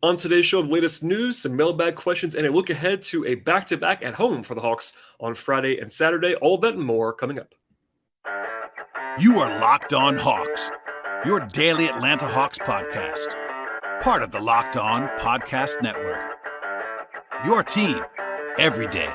On today's show, the latest news, some mailbag questions, and a look ahead to a back-to-back at home for the Hawks on Friday and Saturday. All that and more coming up. You are Locked On Hawks, your daily Atlanta Hawks podcast. Part of the Locked On Podcast Network. Your team every day.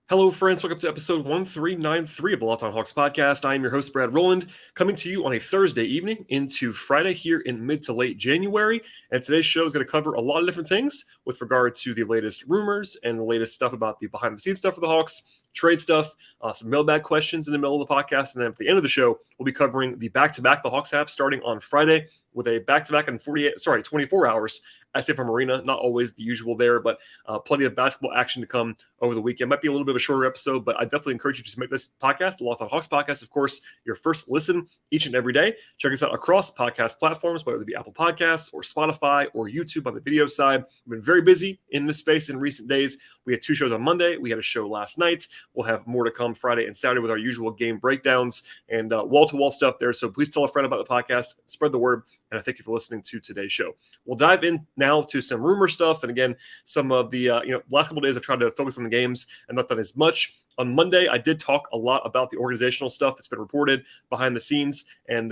Hello, friends. Welcome to episode 1393 of the Locked On Hawks podcast. I am your host, Brad Rowland, coming to you on a Thursday evening into Friday here in mid to late January. And today's show is going to cover a lot of different things with regard to the latest rumors and the latest stuff about the behind-the-scenes stuff for the Hawks, trade stuff, some mailbag questions in the middle of the podcast. And then at the end of the show, we'll be covering the back-to-back the Hawks have starting on Friday with a back-to-back in 24 hours at State Farm Arena. Not always the usual there, but plenty of basketball action to come over the weekend. Might be a little bit of a shorter episode, but I definitely encourage you to make this podcast, the Locked On Hawks podcast, of course, your first listen each and every day. Check us out across podcast platforms, whether it be Apple Podcasts or Spotify or YouTube on the video side. We've been very busy in this space in recent days. We had 2 shows on Monday. We had a show last night. We'll have more to come Friday and Saturday with our usual game breakdowns and wall-to-wall stuff there. So please tell a friend about the podcast, spread the word, and I thank you for listening to today's show. We'll dive in now to some rumor stuff. And again, some of the last couple of days I've tried to focus on the games and not done as much. On Monday, I did talk a lot about the organizational stuff that's been reported behind the scenes. And,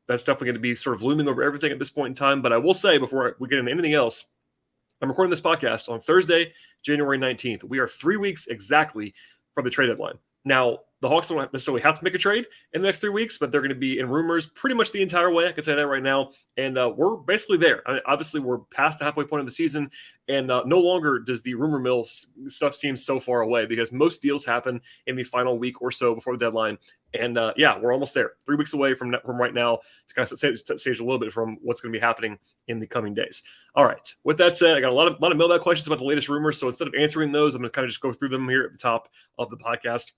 that's definitely going to be sort of looming over everything at this point in time. But I will say, before we get into anything else, I'm recording this podcast on Thursday, January 19th. We are 3 weeks exactly from the trade deadline. Now, the Hawks don't necessarily have to make a trade in the next 3 weeks, but they're going to be in rumors pretty much the entire way. I can tell you that right now. And we're basically there. I mean, obviously, we're past the halfway point of the season, and no longer does the rumor mill stuff seem so far away because most deals happen in the final week or so before the deadline. And we're almost there. 3 weeks away from right now to kind of set stage a little bit from what's going to be happening in the coming days. All right. With that said, I got a lot of mailbag questions about the latest rumors. So instead of answering those, I'm going to kind of just go through them here at the top of the podcast.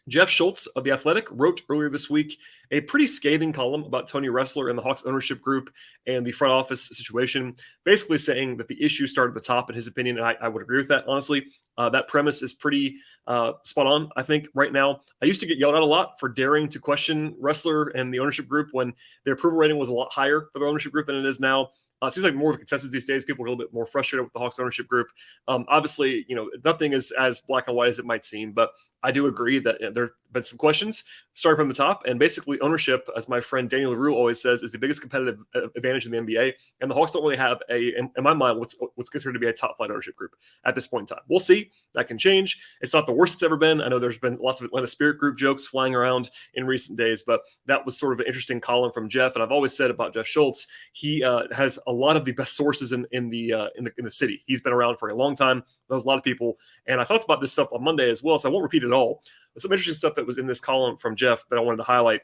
Jeff Schultz of The Athletic wrote earlier this week a pretty scathing column about Tony Ressler and the Hawks ownership group and the front office situation, basically saying that the issue started at the top, in his opinion, and I would agree with that, honestly. That premise is pretty spot on, I think, right now. I used to get yelled at a lot for daring to question Ressler and the ownership group when their approval rating was a lot higher for the ownership group than it is now. It seems like more of a consensus these days. People are a little bit more frustrated with the Hawks ownership group. Obviously, nothing is as black and white as it might seem, but I do agree that there have been some questions starting from the top. And basically, ownership, as my friend Daniel LaRue always says, is the biggest competitive advantage in the NBA. And the Hawks don't really have in my mind, what's considered to be a top flight ownership group at this point in time. We'll see. That can change. It's not the worst it's ever been. I know there's been lots of Atlanta Spirit Group jokes flying around in recent days, but that was sort of an interesting column from Jeff. And I've always said about Jeff Schultz, he has a lot of the best sources in the city. He's been around for a long time. Knows a lot of people. And I talked about this stuff on Monday as well, so I won't repeat it all. But some interesting stuff that was in this column from Jeff that I wanted to highlight.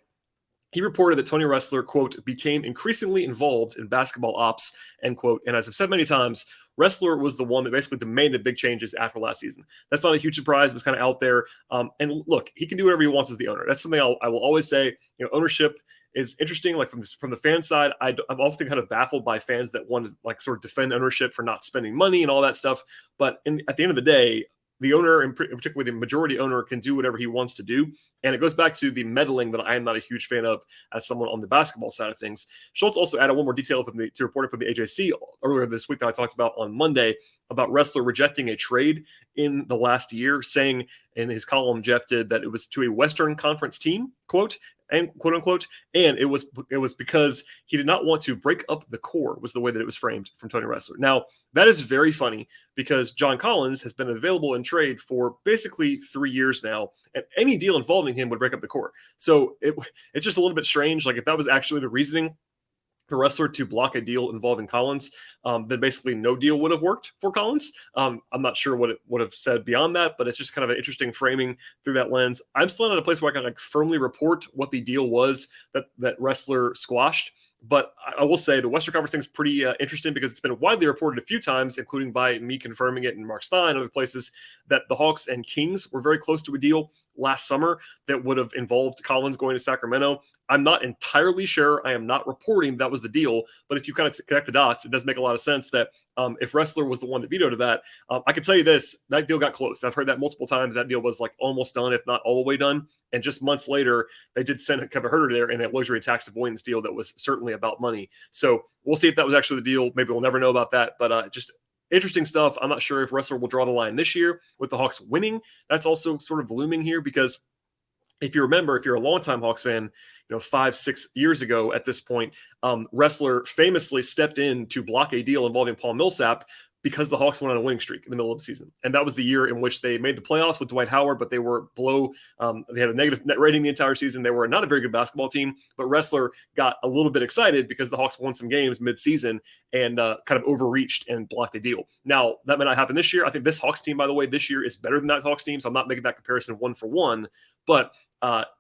He reported that Tony Ressler, quote, became increasingly involved in basketball ops, end quote. And as I've said many times, Ressler was the one that basically demanded big changes after last season. That's not a huge surprise. It was kind of out there. And look, he can do whatever he wants as the owner. That's something I will always say. Ownership is interesting. Like from the fan side, I'm often kind of baffled by fans that want to like sort of defend ownership for not spending money and all that stuff. But at the end of the day, the owner, and particularly the majority owner, can do whatever he wants to do. And it goes back to the meddling that I am not a huge fan of as someone on the basketball side of things. Schultz also added one more detail to report from the AJC earlier this week that I talked about on Monday about Ressler rejecting a trade in the last year, saying in his column, Jeff did, that it was to a Western Conference team, quote, and quote unquote, and it was because he did not want to break up the core, was the way that it was framed from Tony Ressler. Now, that is very funny because John Collins has been available in trade for basically 3 years now, and any deal involving him would break up the core. So it's just a little bit strange. Like if that was actually the reasoning for Ressler to block a deal involving Collins, then basically no deal would have worked for Collins. I'm not sure what it would have said beyond that, but it's just kind of an interesting framing through that lens. I'm still not at a place where I can like firmly report what the deal was that Ressler squashed. But I will say the Western Conference thing is pretty interesting because it's been widely reported a few times, including by me confirming it and Mark Stein and other places, that the Hawks and Kings were very close to a deal last summer that would have involved Collins going to Sacramento. I'm not entirely sure. I am not reporting that was the deal, but if you kind of connect the dots, it does make a lot of sense that if Ressler was the one that vetoed that, I can tell you this, that deal got close. I've heard that multiple times. That deal was like almost done, if not all the way done. And just months later, they did send Kevin Huerter there in a luxury tax avoidance deal that was certainly about money. So we'll see if that was actually the deal. Maybe we'll never know about that, but just interesting stuff. I'm not sure if Ressler will draw the line this year with the Hawks winning. That's also sort of looming here because if you remember, if you're a longtime Hawks fan, 5-6 years ago at this point, Ressler famously stepped in to block a deal involving Paul Millsap because the Hawks went on a winning streak in the middle of the season. And that was the year in which they made the playoffs with Dwight Howard, but they were below. They had a negative net rating the entire season. They were not a very good basketball team, but Ressler got a little bit excited because the Hawks won some games mid-season and kind of overreached and blocked the deal. Now, that may not happen this year. I think this Hawks team, by the way, this year is better than that Hawks team, so I'm not making that comparison one for one, but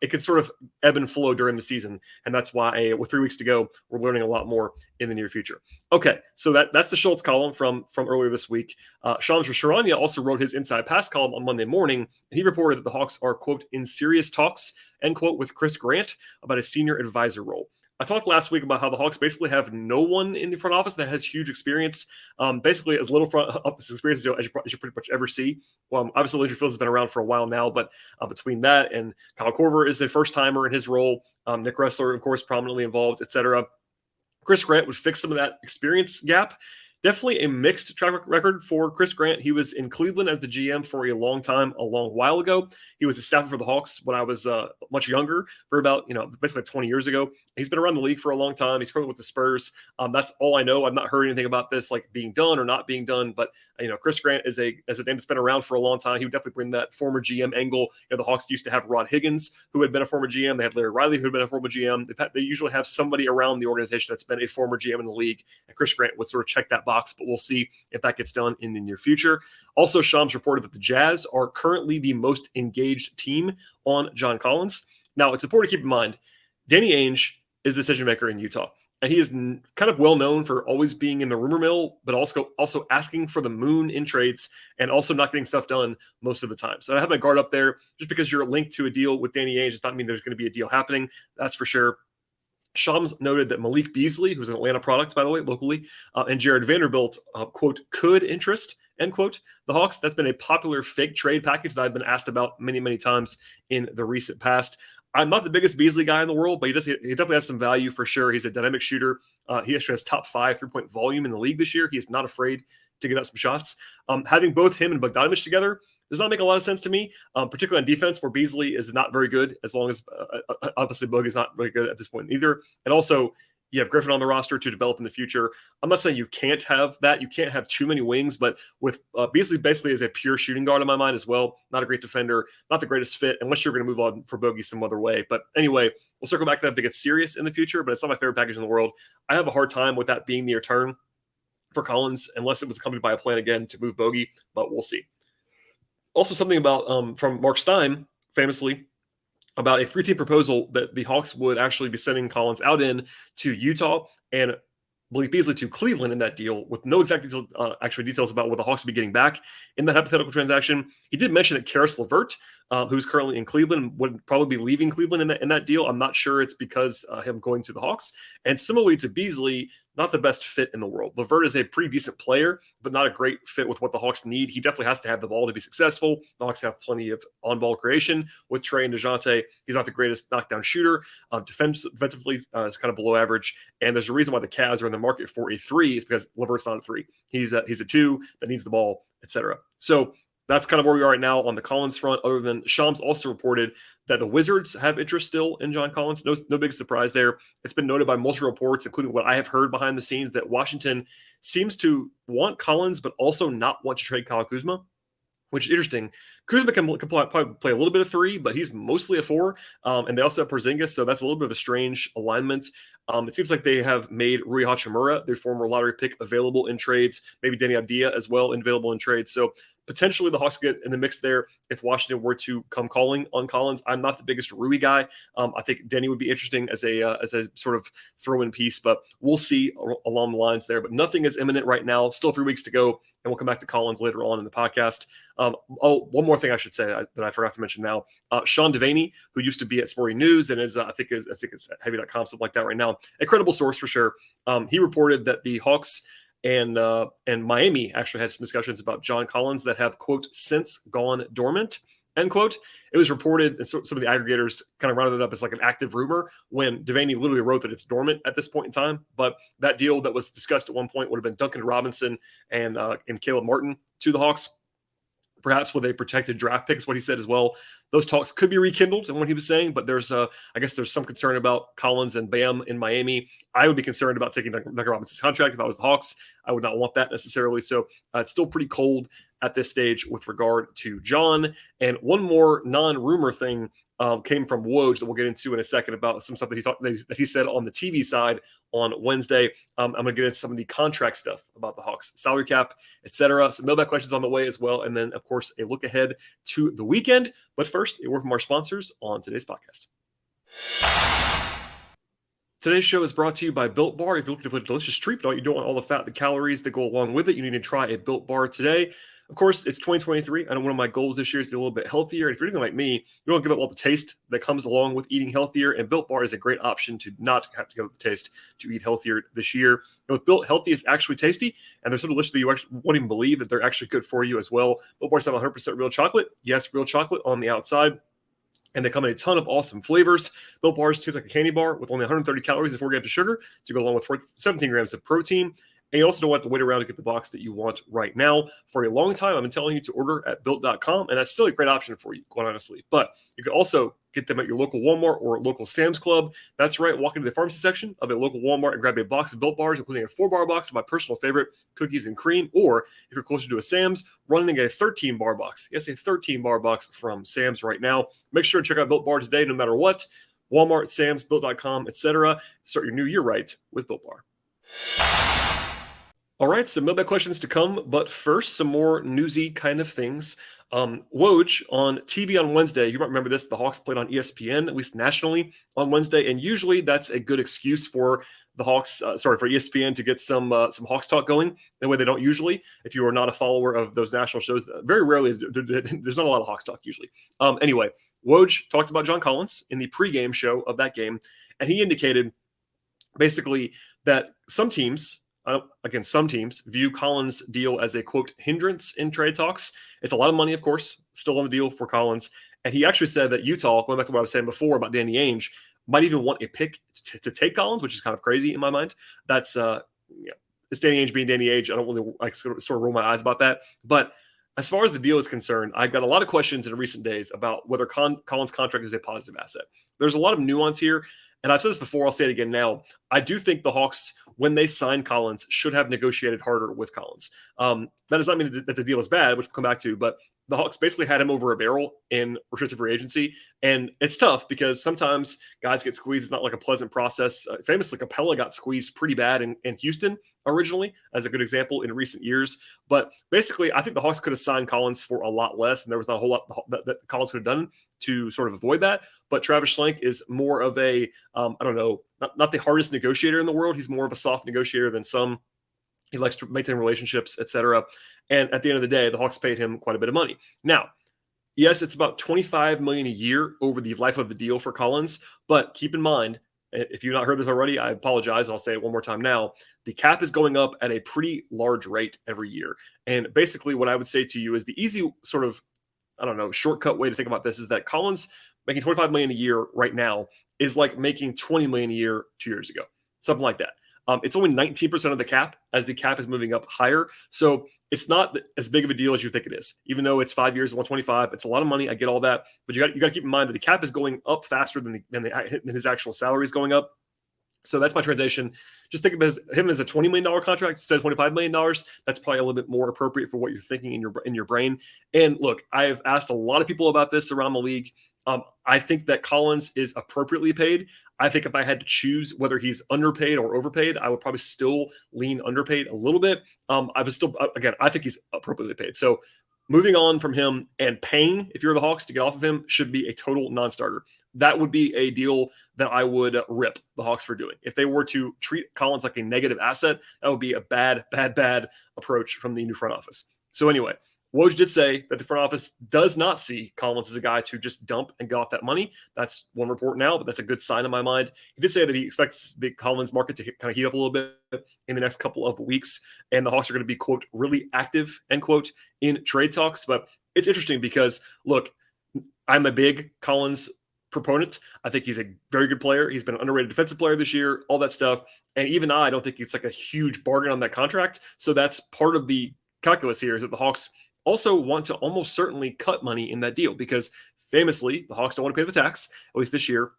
it can sort of ebb and flow during the season. And that's why with 3 weeks to go, we're learning a lot more in the near future. Okay, so that's the Schultz column from earlier this week. Shams Charania also wrote his Inside Pass column on Monday morning, and he reported that the Hawks are, quote, in serious talks, end quote, with Chris Grant about a senior advisor role. I talked last week about how the Hawks basically have no one in the front office that has huge experience, basically as little front office experience as you pretty much ever see. Well, obviously, Landry Fields has been around for a while now, but between that and Kyle Korver is a first-timer in his role, Nick Ressler, of course, prominently involved, etc. Chris Grant would fix some of that experience gap. Definitely a mixed track record for Chris Grant. He was in Cleveland as the GM for a long time, a long while ago. He was a staffer for the Hawks when I was much younger, for about, basically 20 years ago. He's been around the league for a long time. He's currently with the Spurs. That's all I know. I've not heard anything about this, like being done or not being done. But, Chris Grant is a name that's been around for a long time. He would definitely bring that former GM angle. The Hawks used to have Rod Higgins, who had been a former GM. They had Larry Riley, who had been a former GM. They usually have somebody around the organization that's been a former GM in the league. And Chris Grant would sort of check that box, but we'll see if that gets done in the near future. Also, Shams reported that the Jazz are currently the most engaged team on John Collins. Now, it's important to keep in mind, Danny Ainge is the decision maker in Utah. And he is kind of well known for always being in the rumor mill, but also asking for the moon in trades and also not getting stuff done most of the time. So I have my guard up there. Just because you're linked to a deal with Danny Ainge does not mean there's going to be a deal happening. That's for sure. Shams noted that Malik Beasley, who's an Atlanta product, by the way, locally, and Jared Vanderbilt, quote, could interest, end quote, the Hawks. That's been a popular fake trade package that I've been asked about many, many times in the recent past. I'm not the biggest Beasley guy in the world, but he definitely has some value for sure. He's a dynamic shooter. He actually has top 5 3-point volume in the league this year. He is not afraid to get out some shots. Having both him and Bogdanovich together does not make a lot of sense to me, particularly on defense, where Beasley is not very good, as long as obviously Boog is not really good at this point either. And also, you have Griffin on the roster to develop in the future. I'm not saying you can't have that. You can't have too many wings, but with Beasley basically is a pure shooting guard in my mind as well. Not a great defender, not the greatest fit, unless you're going to move on for Bogey some other way. But anyway, we'll circle back to that if it gets serious in the future, but it's not my favorite package in the world. I have a hard time with that being the return for Collins, unless it was accompanied by a plan again to move Bogey, but we'll see. Also, something about from Mark Stein, famously, about a 3-team proposal that the Hawks would actually be sending Collins out in to Utah and Malik Beasley to Cleveland in that deal, with no exact details about what the Hawks would be getting back in that hypothetical transaction. He did mention that Karis LeVert, who's currently in Cleveland, would probably be leaving Cleveland in that deal. I'm not sure it's because him going to the Hawks. And similarly to Beasley, not the best fit in the world. LeVert is a pretty decent player, but not a great fit with what the Hawks need. He definitely has to have the ball to be successful. The Hawks have plenty of on-ball creation with Trey and DeJounte. He's not the greatest knockdown shooter. Defensively, it's kind of below average. And there's a reason why the Cavs are in the market for a 3 is because LeVert's not a 3. He's a 2 that needs the ball, etc. So that's kind of where we are right now on the Collins front, other than Shams also reported that the Wizards have interest still in John Collins. No big surprise there. It's been noted by multiple reports, including what I have heard behind the scenes, that Washington seems to want Collins, but also not want to trade Kyle Kuzma, which is interesting. Kuzma can probably play a little bit of 3, but he's mostly a 4. And they also have Porzingis, so that's a little bit of a strange alignment. It seems like they have made Rui Hachimura, their former lottery pick, available in trades. Maybe Danny Avdija as well, available in trades. So Potentially the Hawks get in the mix there if Washington were to come calling on Collins. I'm not the biggest Rui guy. I think Denny would be interesting as a sort of throw-in piece, but we'll see along the lines there. But nothing is imminent right now. Still 3 weeks to go, and we'll come back to Collins later on in the podcast. One more thing I should say that I forgot to mention now. Sean Devaney, who used to be at Sporting News and is I think it's at heavy.com, something like that right now. A credible source for sure. He reported that the Hawks and Miami actually had some discussions about John Collins that have, quote, since gone dormant, end quote. It was reported, and so some of the aggregators kind of rounded it up as like an active rumor when Devaney literally wrote that it's dormant at this point in time. But that deal that was discussed at one point would have been Duncan Robinson and Caleb Martin to the Hawks, perhaps with a protected draft pick is what he said as well. Those talks could be rekindled in what he was saying, but there's I guess there's some concern about Collins and Bam in Miami. I would be concerned about taking Duncan Robinson's contract if I was the Hawks. I would not want that necessarily. So it's still pretty cold at this stage with regard to John. And one more non-rumor thing came from Woj that we'll get into in a second about some stuff that he said on the TV side on Wednesday. I'm going to get into some of the contract stuff about the Hawks, salary cap, etc. Some mailbag questions on the way as well. And then, of course, a look ahead to the weekend. But first, a word from our sponsors on today's podcast. Today's show is brought to you by Built Bar. If you're looking for a delicious treat, but you don't want all the fat and calories that go along with it, you need to try a Built Bar today. Of course, it's 2023. I know one of my goals this year is to be a little bit healthier. And if you're anything like me, you don't give up all the taste that comes along with eating healthier. And Built Bar is a great option to not have to give up the taste to eat healthier this year. And with Built, healthy is actually tasty. And they're so delicious that you actually won't even believe that they're actually good for you as well. Built Bars have 100% real chocolate. Yes, real chocolate on the outside. And they come in a ton of awesome flavors. Built Bars taste like a candy bar with only 130 calories and 4 grams of sugar to go along with 17 grams of protein. And you also don't have to wait around to get the box that you want right now. For a long time, I've been telling you to order at Built.com, and that's still a great option for you, quite honestly. But you can also get them at your local Walmart or local Sam's Club. That's right. Walk into the pharmacy section of a local Walmart and grab a box of Built Bars, including a 4-bar box of my personal favorite, cookies and cream. Or if you're closer to a Sam's, running a 13-bar box. Yes, a 13-bar box from Sam's right now. Make sure to check out Built Bar today, no matter what. Walmart, Sam's, Built.com, etc. Start your new year right with Built Bar. All right, some mailbag questions to come, but first, some more newsy kind of things. Woj on TV on Wednesday, you might remember this, the Hawks played on ESPN, at least nationally, on Wednesday, and usually that's a good excuse for the Hawks, for ESPN to get some Hawks talk going, in a way they don't usually. If you are not a follower of those national shows, very rarely, there's not a lot of Hawks talk usually. Anyway, Woj talked about John Collins in the pregame show of that game, and he indicated basically that some teams view Collins' deal as a, quote, hindrance in trade talks. It's a lot of money, of course, still on the deal for Collins. And he actually said that Utah, going back to what I was saying before about Danny Ainge, might even want a pick to take Collins, which is kind of crazy in my mind. That's, it's Danny Ainge being Danny Ainge. I don't really sort of roll my eyes about that. But as far as the deal is concerned, I've got a lot of questions in recent days about whether Collins' contract is a positive asset. There's a lot of nuance here. And I've said this before, I'll say it again now. I do think the Hawks, when they signed Collins, should have negotiated harder with Collins. That does not mean that the deal is bad, which we'll come back to, but the Hawks basically had him over a barrel in restricted free agency. And it's tough because sometimes guys get squeezed. It's not like a pleasant process. Famously, Capella got squeezed pretty bad in Houston originally, as a good example in recent years. But basically, I think the Hawks could have signed Collins for a lot less, and there was not a whole lot that Collins could have done to sort of avoid that. But Travis Schlenk is more of a, not the hardest negotiator in the world. He's more of a soft negotiator than some. He likes to maintain relationships, etc. And at the end of the day, the Hawks paid him quite a bit of money. Now, yes, it's about $25 million a year over the life of the deal for Collins. But keep in mind, if you've not heard this already, I apologize. And I'll say it one more time now. The cap is going up at a pretty large rate every year. And basically what I would say to you is the easy sort of, shortcut way to think about this is that Collins making $25 million a year right now is like making $20 million a year 2 years ago, something like that. It's only 19% of the cap as the cap is moving up higher. So it's not as big of a deal as you think it is, even though it's 5 years, 125. It's a lot of money. I get all that. But you got to keep in mind that the cap is going up faster than his actual salary is going up. So that's my translation. Just think of him as a $20 million contract instead of $25 million. That's probably a little bit more appropriate for what you're thinking in your brain. And look, I've asked a lot of people about this around the league. I think that Collins is appropriately paid. I think if I had to choose whether he's underpaid or overpaid, I would probably still lean underpaid a little bit. I think he's appropriately paid. So moving on from him and paying, if you're the Hawks, to get off of him should be a total non-starter. That would be a deal that I would rip the Hawks for doing. If they were to treat Collins like a negative asset, that would be a bad approach from the new front office. So anyway, Woj did say that the front office does not see Collins as a guy to just dump and get off that money. That's one report now, but that's a good sign in my mind. He did say that he expects the Collins market to kind of heat up a little bit in the next couple of weeks, and the Hawks are going to be, quote, really active, end quote, in trade talks. But it's interesting because, look, I'm a big Collins proponent. I think he's a very good player. He's been an underrated defensive player this year, all that stuff. And even I don't think it's like a huge bargain on that contract. So that's part of the calculus here, is that the Hawks also want to almost certainly cut money in that deal, because famously, the Hawks don't want to pay the tax, at least this year.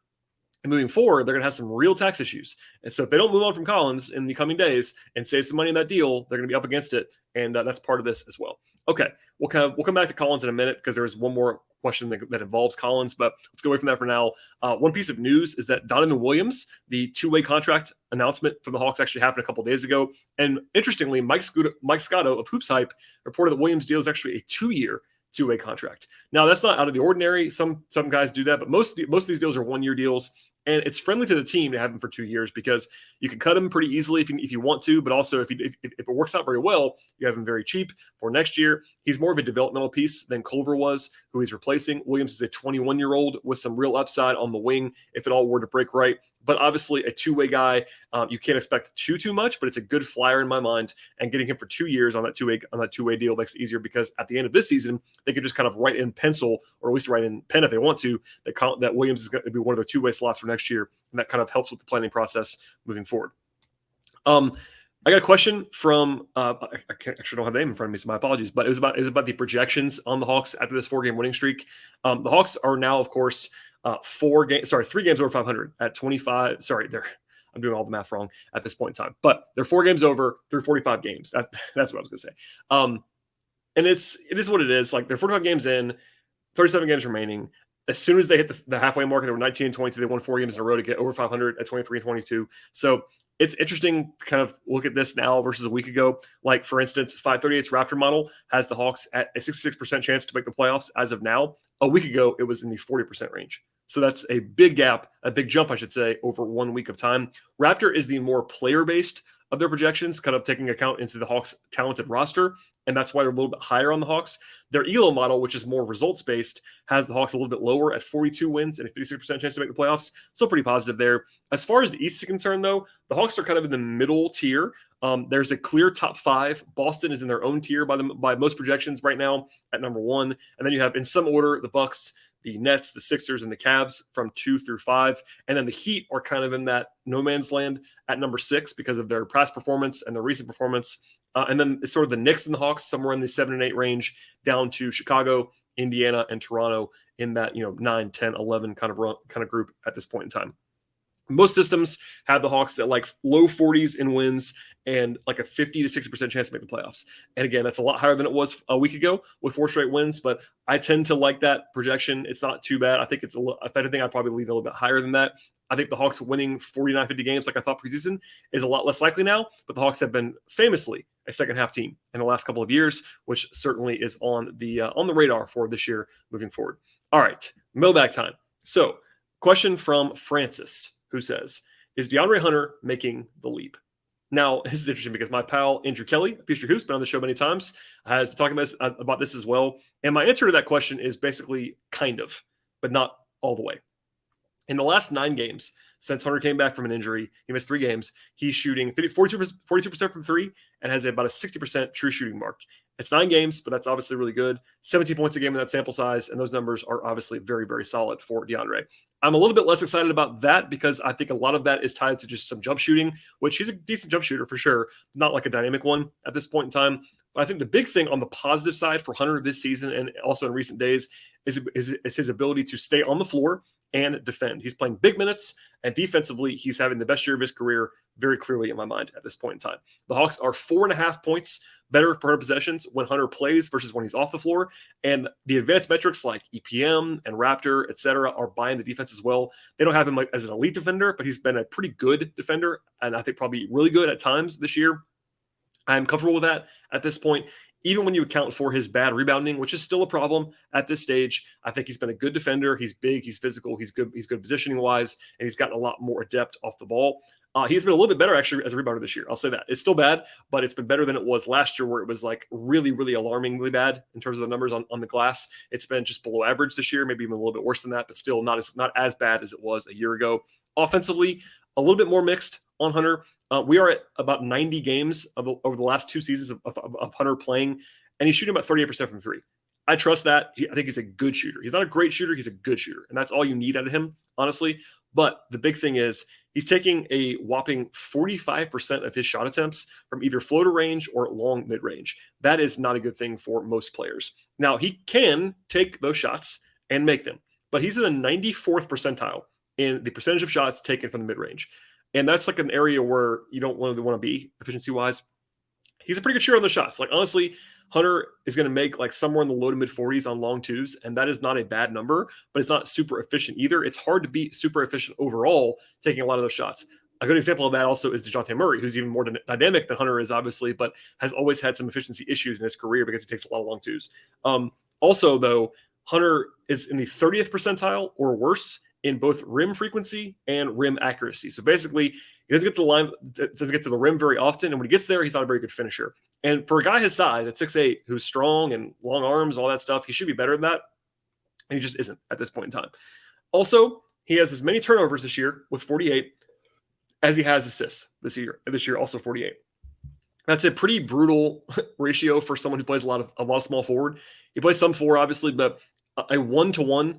And moving forward, they're going to have some real tax issues. And so if they don't move on from Collins in the coming days and save some money in that deal, they're going to be up against it. And that's part of this as well. Okay, we'll come back to Collins in a minute, because there's one more question that involves Collins, but let's go away from that for now. One piece of news is that Donovan Williams, the two-way contract announcement from the Hawks, actually happened a couple days ago. And interestingly, Mike Scotto of Hoops Hype reported that Williams' deal is actually a 2-year two-way contract. Now, that's not out of the ordinary. Some guys do that, but most of these deals are 1-year deals. And it's friendly to the team to have him for 2 years, because you can cut him pretty easily if you want to, but also if it works out very well, you have him very cheap for next year. He's more of a developmental piece than Culver was, who he's replacing. Williams is a 21-year-old with some real upside on the wing if it all were to break right. But obviously a two-way guy, you can't expect too much, but it's a good flyer in my mind. And getting him for 2 years on that two-way deal makes it easier, because at the end of this season, they could just kind of write in pencil, or at least write in pen if they want to, that Williams is going to be one of their two-way slots for next year. And that kind of helps with the planning process moving forward. I got a question from I actually don't have the name in front of me, so my apologies. But it was about the projections on the Hawks after this 4-game winning streak. The Hawks are now, of course, 3 games over 500 at 25. Sorry, I'm doing all the math wrong at this point in time, but they're 4 games over through 45 games. That's what I was going to say. And it is what it is. Like, they're 45 games in, 37 games remaining. As soon as they hit the halfway mark, they were 19-22. They won 4 games in a row to get over 500 at 23-22. So it's interesting to kind of look at this now versus a week ago. Like, for instance, 538's Raptor model has the Hawks at a 66% chance to make the playoffs as of now. A week ago, it was in the 40% range. So that's a big gap, a big jump, I should say, over 1 week of time. Raptor is the more player-based of their projections, kind of taking account into the Hawks' talented roster, and that's why they're a little bit higher on the Hawks. Their ELO model, which is more results-based, has the Hawks a little bit lower at 42 wins and a 56% chance to make the playoffs. Still pretty positive there. As far as the East is concerned, though, the Hawks are kind of in the middle tier. There's a clear top 5. Boston is in their own tier by most projections right now at number 1. And then you have, in some order, the Bucks, the Nets, the Sixers, and the Cavs from 2 through 5. And then the Heat are kind of in that no man's land at number 6 because of their past performance and their recent performance. And then it's sort of the Knicks and the Hawks somewhere in the 7 and 8 range, down to Chicago, Indiana, and Toronto in that 9, 10, 11 kind of group at this point in time. Most systems have the Hawks at like low 40s in wins and like a 50 to 60% chance to make the playoffs. And again, that's a lot higher than it was a week ago with 4 straight wins, but I tend to like that projection. It's not too bad. I think it's if anything, I'd probably leave it a little bit higher than that. I think the Hawks winning 49, 50 games like I thought preseason is a lot less likely now, but the Hawks have been famously a second half team in the last couple of years, which certainly is on the radar for this year moving forward. All right, mailbag time. So, question from Francis, who says, is DeAndre Hunter making the leap? Now, this is interesting because my pal Andrew Kelly, Future Hoops, been on the show many times, has been talking about this as well. And my answer to that question is basically kind of, but not all the way. In the last 9 games, since Hunter came back from an injury, he missed 3 games, he's shooting 42% from 3 and has about a 60% true shooting mark. It's 9 games, but that's obviously really good. 17 points a game in that sample size, and those numbers are obviously very, very solid for DeAndre. I'm a little bit less excited about that because I think a lot of that is tied to just some jump shooting, which he's a decent jump shooter for sure, not like a dynamic one at this point in time. But I think the big thing on the positive side for Hunter this season and also in recent days is his ability to stay on the floor and defend. He's playing big minutes, and defensively, he's having the best year of his career very clearly in my mind at this point in time. The Hawks are 4.5 points better per possessions when Hunter plays versus when he's off the floor, and the advanced metrics like EPM and Raptor, etc., are buying the defense as well. They don't have him as an elite defender, but he's been a pretty good defender, and I think probably really good at times this year. I'm comfortable with that at this point. even when you account for his bad rebounding, which is still a problem at this stage. I think he's been a good defender. He's big, he's physical, he's good positioning wise, and he's gotten a lot more adept off the ball. He's been a little bit better actually as a rebounder this year. I'll say that. It's still bad, but it's been better than it was last year, where it was like really, really alarmingly bad in terms of the numbers on the glass. It's been just below average this year, maybe even a little bit worse than that, but still not as bad as it was a year ago. Offensively, a little bit more mixed on Hunter. We are at about 90 games over the last 2 seasons of Hunter playing, and he's shooting about 38% from three. I trust that. I think he's a good shooter. He's not a great shooter. He's a good shooter, and that's all you need out of him, honestly. But the big thing is he's taking a whopping 45% of his shot attempts from either floater range or long mid-range. That is not a good thing for most players. Now, he can take those shots and make them, but he's in the 94th percentile in the percentage of shots taken from the mid-range. And that's like an area where you don't want to be efficiency-wise. He's a pretty good shooter on the shots. Like, honestly, Hunter is going to make like somewhere in the low to mid 40s on long twos, and that is not a bad number, but it's not super efficient either. It's hard to be super efficient overall taking a lot of those shots. A good example of that also is DeJounte Murray, who's even more dynamic than Hunter is, obviously, but has always had some efficiency issues in his career because he takes a lot of long twos. Also, though, Hunter is in the 30th percentile or worse in both rim frequency and rim accuracy. So basically, he doesn't get to the line, doesn't get to the rim very often, and when he gets there, he's not a very good finisher. And for a guy his size at 6'8", who's strong and long arms, all that stuff, he should be better than that, and he just isn't at this point in time. Also, he has as many turnovers this year with 48 as he has assists this year, also 48. That's a pretty brutal ratio for someone who plays a lot of small forward. He plays some forward, obviously, but a 1-to-1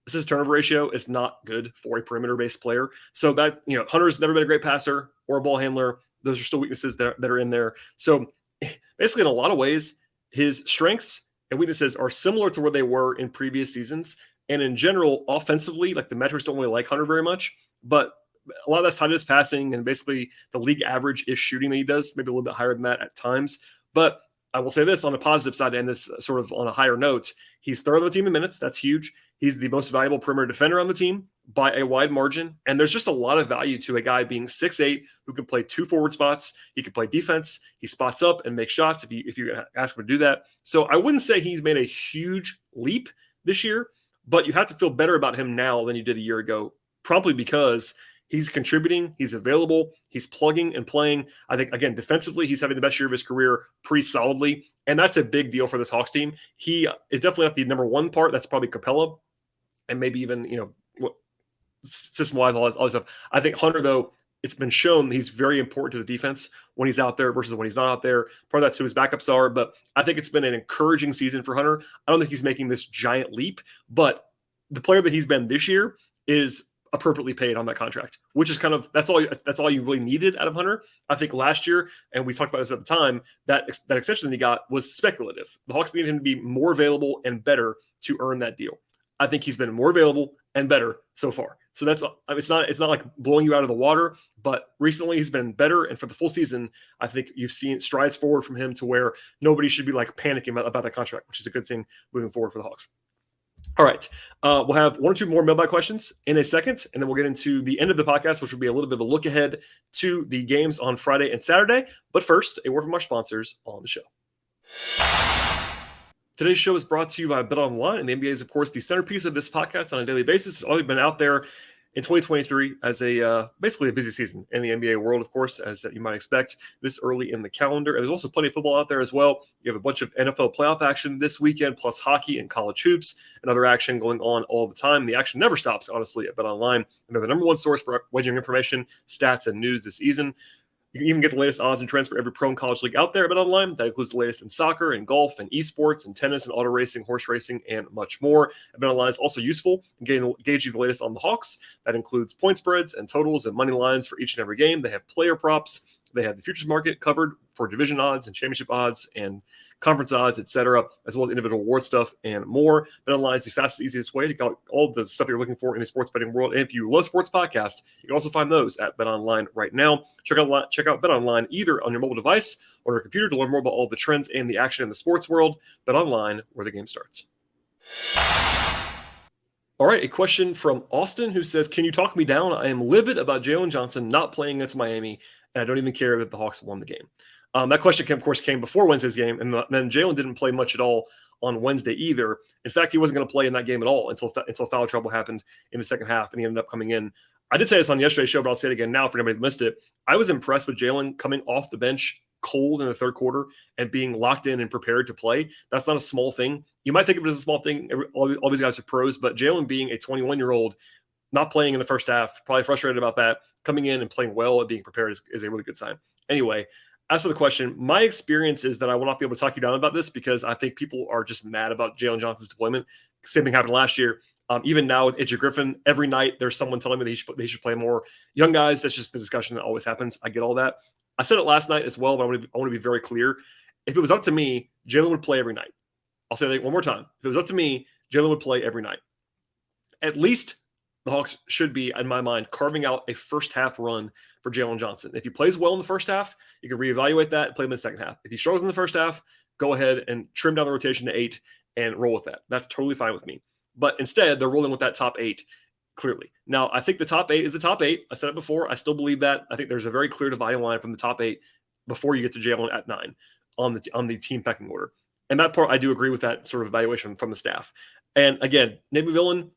assist turnover ratio is not good for a perimeter-based player. So that, Hunter's never been a great passer or a ball handler. Those are still weaknesses that are in there. So basically, in a lot of ways, his strengths and weaknesses are similar to where they were in previous seasons. And in general, offensively, like the metrics don't really like Hunter very much, but a lot of that's tied to his passing and basically the league average is shooting that he does, maybe a little bit higher than that at times. But I will say this on the positive side, and this sort of on a higher note, he's third on the team in minutes. That's huge. He's the most valuable perimeter defender on the team by a wide margin. And there's just a lot of value to a guy being 6'8", who can play 2 forward spots. He can play defense. He spots up and makes shots if you ask him to do that. So I wouldn't say he's made a huge leap this year, but you have to feel better about him now than you did a year ago, probably because he's contributing, he's available, he's plugging and playing. I think, again, defensively, he's having the best year of his career pretty solidly, and that's a big deal for this Hawks team. He is definitely not the number one part. That's probably Capella, and maybe even, system-wise, all this stuff. I think Hunter, though, it's been shown he's very important to the defense when he's out there versus when he's not out there. Part of that, too, his backups are, but I think it's been an encouraging season for Hunter. I don't think he's making this giant leap, but the player that he's been this year is appropriately paid on that contract, which is kind of that's all you really needed out of Hunter. I think last year, and we talked about this at the time, that extension that he got was speculative. The Hawks needed him to be more available and better to earn that deal. I think he's been more available and better so far. So that's it's not like blowing you out of the water, but recently he's been better, and for the full season, I think you've seen strides forward from him to where nobody should be like panicking about that contract, which is a good thing moving forward for the Hawks. All right. We'll have 1 or 2 more mailbag questions in a second, and then we'll get into the end of the podcast, which will be a little bit of a look ahead to the games on Friday and Saturday. But first, a word from our sponsors on the show. Today's show is brought to you by BetOnline, and the NBA is, of course, the centerpiece of this podcast on a daily basis. It's always been out there in 2023 as basically a busy season in the NBA world, of course, as you might expect this early in the calendar. And there's also plenty of football out there as well. You have a bunch of NFL playoff action this weekend, plus hockey and college hoops and other action going on all the time. The action never stops, honestly, at BetOnline. And they're the number one source for wagering information, stats, and news this season. You can even get the latest odds and trends for every pro and college league out there at BetOnline. That includes the latest in soccer and golf and esports and tennis and auto racing, horse racing, and much more. BetOnline is also useful in gauging the latest on the Hawks. That includes point spreads and totals and money lines for each and every game. They have player props. They have the futures market covered for division odds and championship odds and conference odds, etc., as well as individual award stuff and more. BetOnline is the fastest, easiest way to get all the stuff you're looking for in the sports betting world. And if you love sports podcasts, you can also find those at BetOnline right now. Check out BetOnline either on your mobile device or your computer to learn more about all the trends and the action in the sports world. BetOnline, where the game starts. All right, a question from Austin who says, can you talk me down? I am livid about Jalen Johnson not playing against Miami, and I don't even care that the Hawks won the game. That question, of course, came before Wednesday's game, and then Jalen didn't play much at all on Wednesday either. In fact, he wasn't going to play in that game at all until foul trouble happened in the second half, and he ended up coming in. I did say this on yesterday's show, but I'll say it again now for anybody that missed it. I was impressed with Jalen coming off the bench cold in the third quarter and being locked in and prepared to play. That's not a small thing. You might think of it as a small thing. All these guys are pros, but Jalen being a 21-year-old, not playing in the first half, probably frustrated about that, coming in and playing well and being prepared is a really good sign. Anyway, as for the question, my experience is that I will not be able to talk you down about this because I think people are just mad about Jalen Johnson's deployment. Same thing happened last year. Even now with Itchy Griffin, every night there's someone telling me that he should play more. Young guys, that's just the discussion that always happens. I get all that. I said it last night as well, but I want to be very clear. If it was up to me, Jalen would play every night. I'll say that one more time. If it was up to me, Jalen would play every night. At least the Hawks should be, in my mind, carving out a first half run for Jalen Johnson. If he plays well in the first half, you can reevaluate that and play him in the second half. If he struggles in the first half, go ahead and trim down the rotation to 8 and roll with that. That's totally fine with me. But instead, they're rolling with that top 8 clearly. Now, I think the top 8 is the top 8. I said it before. I still believe that. I think there's a very clear dividing line from the top 8 before you get to Jalen at 9 on the team pecking order. And that part, I do agree with that sort of evaluation from the staff. And again, Nate McMillan,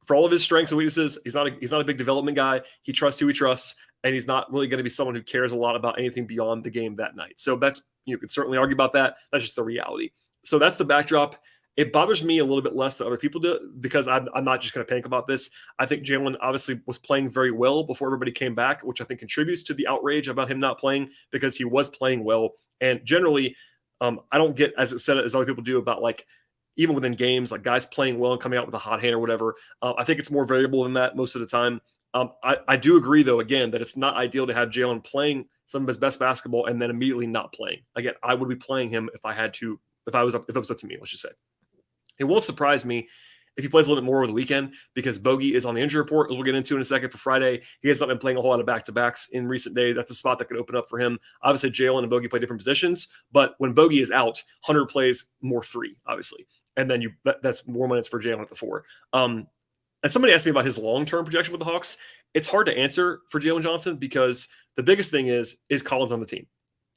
for all of his strengths and weaknesses, he's not a big development guy. He trusts who he trusts, and he's not really going to be someone who cares a lot about anything beyond the game that night. So that's, you could certainly argue about that. That's just the reality. So that's the backdrop. It bothers me a little bit less than other people do because I'm not just going to panic about this. I think Jalen obviously was playing very well before everybody came back, which I think contributes to the outrage about him not playing because he was playing well. And generally, I don't get as other people do about like even within games, like guys playing well and coming out with a hot hand or whatever. I think it's more variable than that most of the time. I do agree, though, again, that it's not ideal to have Jalen playing some of his best basketball and then immediately not playing. Again, I would be playing him if it was up to me, let's just say. It won't surprise me if he plays a little bit more over the weekend because Bogey is on the injury report, as we'll get into in a second for Friday. He has not been playing a whole lot of back-to-backs in recent days. That's a spot that could open up for him. Obviously, Jalen and Bogey play different positions, but when Bogey is out, Hunter plays more 3, obviously. And then that's more minutes for Jalen at the 4. And somebody asked me about his long-term projection with the Hawks. It's hard to answer for Jalen Johnson because the biggest thing is Collins on the team?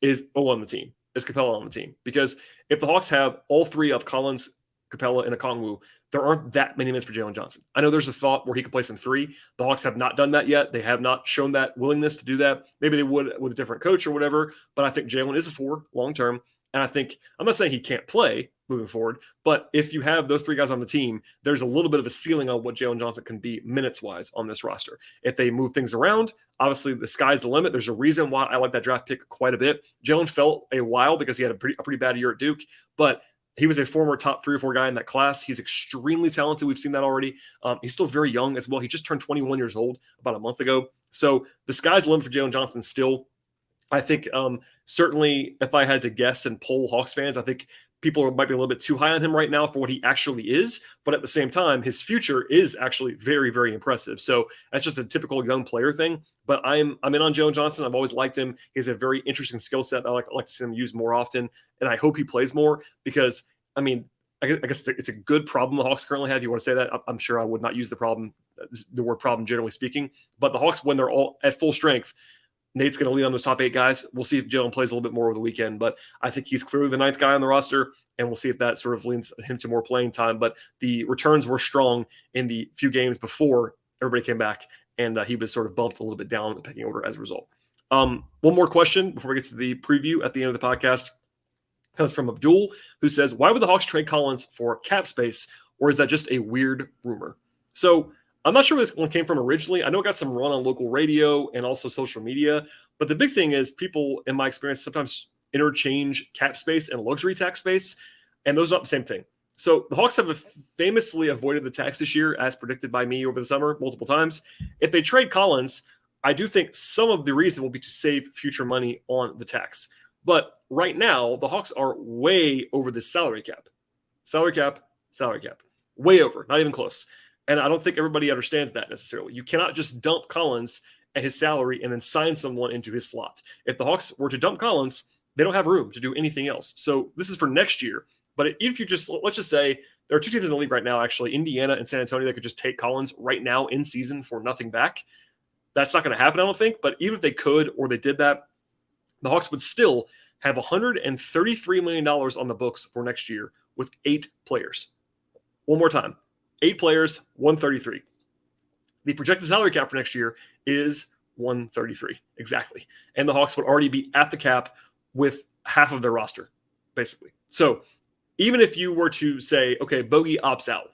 Is O on the team? Is Capella on the team? Because if the Hawks have all 3 of Collins, Capella, and Okongwu, there aren't that many minutes for Jalen Johnson. I know there's a thought where he could play some 3. The Hawks have not done that yet. They have not shown that willingness to do that. Maybe they would with a different coach or whatever, but I think Jalen is a 4 long-term. And I think, I'm not saying he can't play moving forward, but if you have those 3 guys on the team, there's a little bit of a ceiling on what Jalen Johnson can be minutes-wise on this roster. If they move things around, obviously the sky's the limit. There's a reason why I like that draft pick quite a bit. Jalen felt a while because he had a pretty bad year at Duke, but he was a former top 3 or 4 guy in that class. He's extremely talented. We've seen that already. He's still very young as well. He just turned 21 years old about a month ago. So the sky's the limit for Jalen Johnson still. I think certainly if I had to guess and poll Hawks fans, I think people might be a little bit too high on him right now for what he actually is. But at the same time, his future is actually very, very impressive. So that's just a typical young player thing. But I'm in on Jalen Johnson. I've always liked him. He has a very interesting skill set that I like to see him use more often. And I hope he plays more because, I mean, I guess it's a good problem the Hawks currently have. If you want to say that, I'm sure I would not use the word problem generally speaking. But the Hawks, when they're all at full strength, Nate's going to lead on those top 8 guys. We'll see if Jalen plays a little bit more over the weekend, but I think he's clearly the 9th guy on the roster, and we'll see if that sort of leans him to more playing time. But the returns were strong in the few games before everybody came back, and he was sort of bumped a little bit down in the pecking order as a result. One more question before we get to the preview at the end of the podcast comes from Abdul, who says, why would the Hawks trade Collins for cap space, or is that just a weird rumor? So I'm not sure where this one came from originally. I know it got some run on local radio and also social media, but the big thing is people, in my experience, sometimes interchange cap space and luxury tax space, and those are not the same thing. So the Hawks have famously avoided the tax this year, as predicted by me over the summer multiple times. If they trade Collins, I do think some of the reason will be to save future money on the tax. But right now, the Hawks are way over the salary cap. Salary cap. Way over, not even close. And I don't think everybody understands that necessarily. You cannot just dump Collins at his salary and then sign someone into his slot. If the Hawks were to dump Collins, they don't have room to do anything else. So this is for next year. But if you just, let's just say there are 2 teams in the league right now, actually, Indiana and San Antonio, that could just take Collins right now in season for nothing back. That's not going to happen, I don't think. But even if they could or they did that, the Hawks would still have $133 million on the books for next year with 8 players. One more time, 8 players, 133. The projected salary cap for next year is 133 exactly. And the Hawks would already be at the cap with half of their roster, basically. So even if you were to say, okay, Bogey opts out,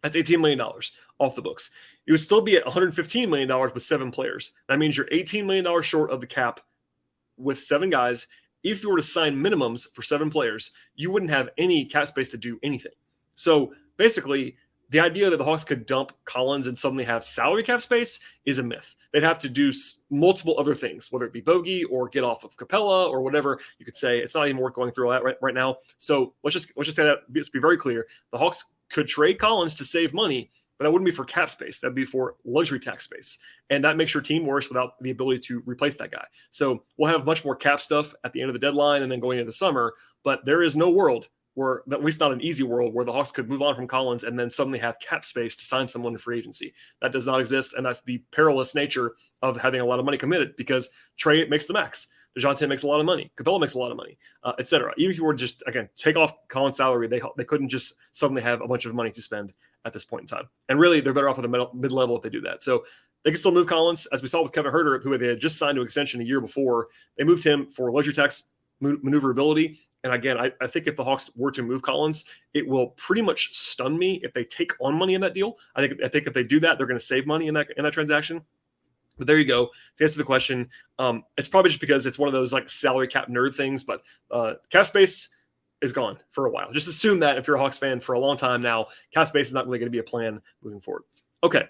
that's $18 million off the books. You would still be at $115 million with 7 players. That means you're $18 million short of the cap with 7 guys. If you were to sign minimums for 7 players, you wouldn't have any cap space to do anything. So basically, the idea that the Hawks could dump Collins and suddenly have salary cap space is a myth. They'd have to do multiple other things, whether it be Bogey or get off of Capella or whatever. You could say it's not even worth going through all that right now. So let's just say that. Let's be very clear. The Hawks could trade Collins to save money, but that wouldn't be for cap space. That'd be for luxury tax space, and that makes your team worse without the ability to replace that guy. So we'll have much more cap stuff at the end of the deadline and then going into the summer. But there is no world where, at least not an easy world, where the Hawks could move on from Collins and then suddenly have cap space to sign someone in free agency. That does not exist, and that's the perilous nature of having a lot of money committed, because Trey makes the max. DeJounte makes a lot of money. Capella makes a lot of money, etc. Even if you were to just, again, take off Collins' salary, they couldn't just suddenly have a bunch of money to spend at this point in time. And really, they're better off at the mid-level if they do that. So they can still move Collins, as we saw with Kevin Huerter, who they had just signed to an extension a year before. They moved him for luxury tax maneuverability. And again, I think if the Hawks were to move Collins, it will pretty much stun me if they take on money in that deal. I think if they do that, they're going to save money in that transaction. But there you go. To answer the question, it's probably just because it's one of those like salary cap nerd things. But cap space is gone for a while. Just assume that if you're a Hawks fan for a long time now, cap space is not really going to be a plan moving forward. Okay,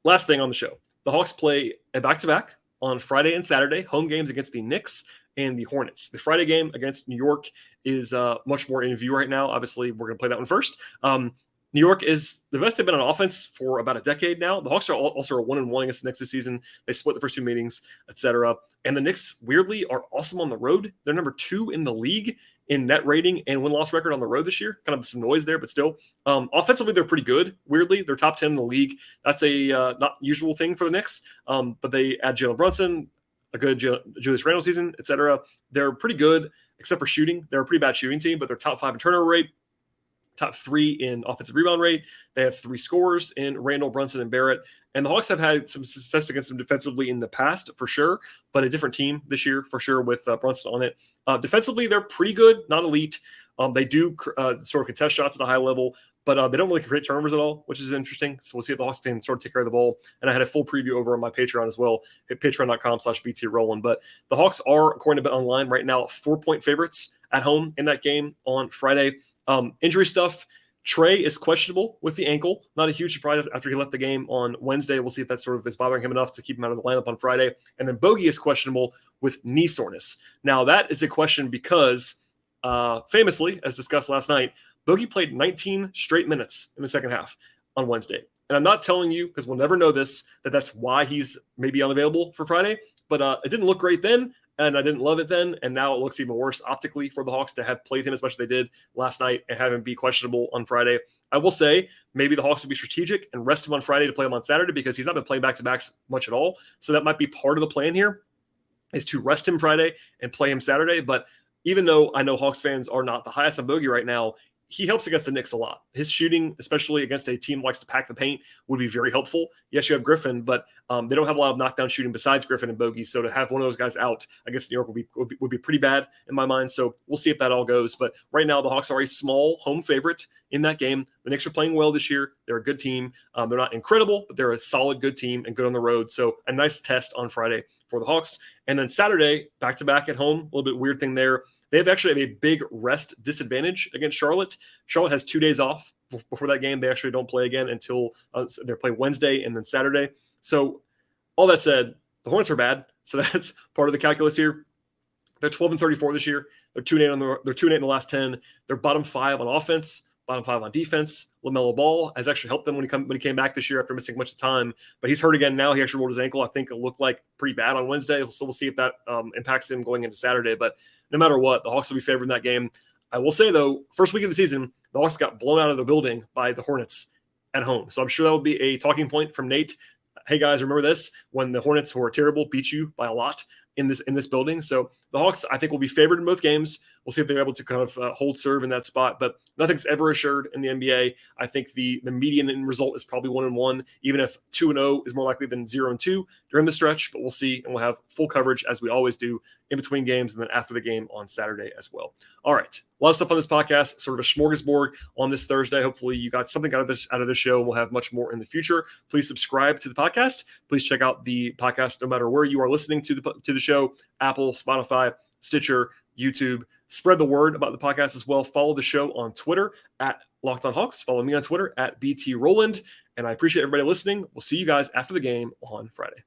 last thing on the show. The Hawks play a back-to-back on Friday and Saturday, home games against the Knicks and the Hornets. The Friday game against New York is much more in view right now. Obviously, we're going to play that one first. New York is the best they've been on offense for about a decade now. The Hawks are also 1-1 against the Knicks this season. They split the first 2 meetings, etc. And the Knicks, weirdly, are awesome on the road. They're number 2 in the league in net rating and win-loss record on the road this year. Kind of some noise there, but still. Offensively, they're pretty good. Weirdly, they're top 10 in the league. That's a not usual thing for the Knicks. But they add Jalen Brunson, a good Julius Randle season, etc. They're pretty good, except for shooting. They're a pretty bad shooting team, but they're top 5 in turnover rate, top 3 in offensive rebound rate. They have 3 scorers in Randle, Brunson, and Barrett. And the Hawks have had some success against them defensively in the past, for sure, but a different team this year, for sure, with Brunson on it. Defensively, they're pretty good, not elite. They do sort of contest shots at a high level, but they don't really create turnovers at all, which is interesting. So we'll see if the Hawks can sort of take care of the ball. And I had a full preview over on my Patreon as well, at patreon.com/BTRowland. But the Hawks are, according to BetOnline, right now 4-point favorites at home in that game on Friday. Injury stuff. Trey is questionable with the ankle. Not a huge surprise after he left the game on Wednesday. We'll see if that sort of is bothering him enough to keep him out of the lineup on Friday. And then Bogey is questionable with knee soreness. Now, that is a question because, famously, as discussed last night, Bogey played 19 straight minutes in the second half on Wednesday. And I'm not telling you, because we'll never know this, that's why he's maybe unavailable for Friday. But it didn't look great then, and I didn't love it then. And now it looks even worse optically for the Hawks to have played him as much as they did last night and have him be questionable on Friday. I will say maybe the Hawks would be strategic and rest him on Friday to play him on Saturday, because he's not been playing back-to-backs much at all. So that might be part of the plan here, is to rest him Friday and play him Saturday. But even though I know Hawks fans are not the highest on Bogey right now, he helps against the Knicks a lot. His shooting, especially against a team that likes to pack the paint, would be very helpful. Yes, you have Griffin, but they don't have a lot of knockdown shooting besides Griffin and Bogey. So to have one of those guys out against New York would be pretty bad in my mind. So we'll see if that all goes. But right now, the Hawks are a small home favorite in that game. The Knicks are playing well this year. They're a good team. They're not incredible, but they're a solid, good team and good on the road. So a nice test on Friday for the Hawks. And then Saturday, back-to-back at home. A little bit weird thing there. They actually have a big rest disadvantage against Charlotte. Charlotte has 2 days off before that game. They actually don't play again until they play Wednesday and then Saturday. So all that said, the Hornets are bad. So that's part of the calculus here. They're 12-34 this year. They're 2-8 in the last 10. They're bottom 5 on offense, bottom 5 on defense. LaMelo Ball has actually helped them when he came back this year after missing much time, but he's hurt again now. He actually rolled his ankle. I think it looked like pretty bad on Wednesday. So we'll see if that impacts him going into Saturday. But no matter what, the Hawks will be favored in that game. I will say, though, first week of the season, the Hawks got blown out of the building by the Hornets at home. So I'm sure that will be a talking point from Nate. Hey, guys, remember this? When the Hornets, who are terrible, beat you by a lot in this building. So the Hawks, I think, will be favored in both games. We'll see if they're able to kind of hold serve in that spot, but nothing's ever assured in the NBA. I think the median end result is probably 1-1, even if 2-0 is more likely than 0-2 during the stretch, but we'll see, and we'll have full coverage as we always do in between games and then after the game on Saturday as well. All right, a lot of stuff on this podcast, sort of a smorgasbord on this Thursday. Hopefully you got something out of this show. We'll have much more in the future. Please subscribe to the podcast. Please check out the podcast no matter where you are listening to the show: Apple, Spotify, Stitcher, YouTube. Spread the word about the podcast as well. Follow the show on Twitter at Locked On Hawks. Follow me on Twitter at BT Rowland. And I appreciate everybody listening. We'll see you guys after the game on Friday.